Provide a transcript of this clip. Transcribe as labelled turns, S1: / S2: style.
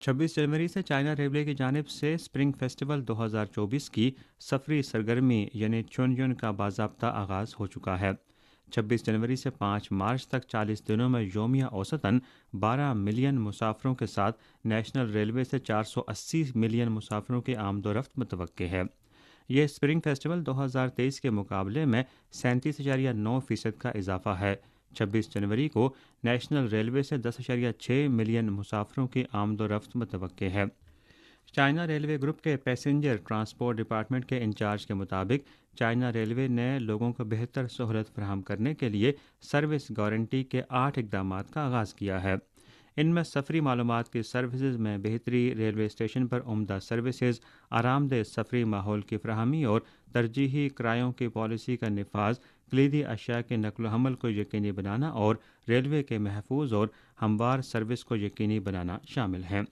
S1: 26 جنوری سے China railway کی جانب سے اسپرنگ فیسٹیول 2024 کی سفری سرگرمی یعنی چون یون کا باضابطہ آغاز ہو چکا ہے۔ 26 جنوری سے 5 مارچ تک 40 دنوں میں یومیہ اوسطاً 12 ملین مسافروں کے ساتھ نیشنل ریلوے سے 480 ملین مسافروں کی آمد و رفت متوقع ہے۔ یہ اسپرنگ فیسٹیول 2023 کے مقابلے میں 37.9% کا اضافہ ہے۔ 26 جنوری کو نیشنل ریلوے سے 10.6 ملین مسافروں کی آمد و رفت متوقع ہے۔ چائنا ریلوے گروپ کے پیسنجر ٹرانسپورٹ ڈپارٹمنٹ کے انچارج کے مطابق چائنا ریلوے نے لوگوں کو بہتر سہولت فراہم کرنے کے لیے سروس گارنٹی کے 8 اقدامات کا آغاز کیا ہے۔ ان میں سفری معلومات کی سروسز میں بہتری، ریلوے اسٹیشن پر عمدہ سروسز، آرام دہ سفری ماحول کی فراہمی اور ترجیحی کرایوں کی پالیسی کا نفاذ، کلیدی اشیاء کے نقل و حمل کو یقینی بنانا اور ریلوے کے محفوظ اور ہموار سروس کو یقینی بنانا شامل ہیں۔